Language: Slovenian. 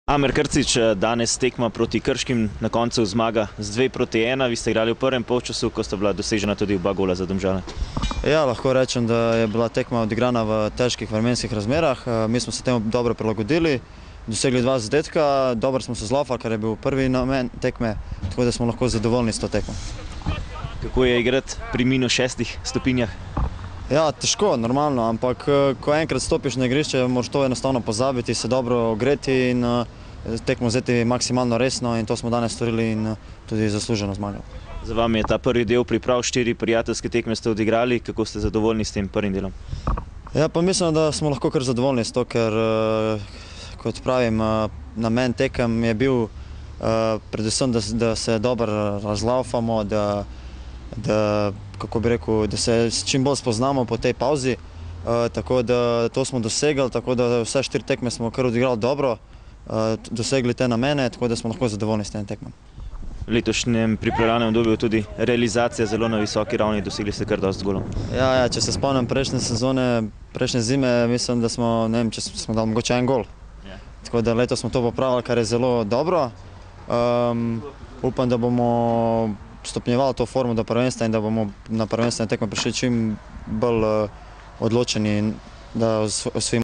Amer Krcič, danes tekma proti Krškim, na koncu zmaga z 2:1. Vi ste igrali v prvem polčasu, ko sta bila dosežena tudi oba gola za Domžale. Ja, lahko rečem, da je bila tekma odigrana v težkih vremenskih razmerah. Mi smo se temu dobro prilagodili, dosegli 2 zadetka, dobro smo se zlaufali, kar je bil prvi namen tekme, tako da smo lahko zadovoljni s to tekmo. Kako je igrati pri -6 stopinjah? Ja, težko, normalno, ampak ko enkrat stopiš na igrišče, moraš to enostavno pozabiti, se dobro ogreti in tekmo vzeti maksimalno resno, in to smo danes storili in tudi zasluženo zmagali. Za vami je ta prvi del priprav, 4 prijateljske tekme ste odigrali. Kako ste zadovoljni s tem prvim delom? Ja, pa mislim, da smo lahko kar zadovoljni s to, ker, kot pravim, namen tekem je bil predvsem, da se dobro razlaufamo, kako bi rekel, da se čim bolj spoznamo po tej pauzi, tako da to smo dosegli, tako da vse 4 tekme smo kar odigrali dobro, dosegli te namene, tako da smo lahko zadovoljni s tem tekmem. V letošnjem pripravljalnem obdobju tudi realizacija zelo na visoki ravni, dosegli ste kar dosti golov. Ja, če se spomnim prejšnje sezone, prejšnje zime, mislim, da smo, ne vem, če smo dali mogoče 1 gol. Tako da letos smo to popravili, kar je zelo dobro. Upam, da bomo stopnjevali to formo do prvenstva in da bomo na prvenstvene tekme prišli čim bolj odločeni, da osvojimo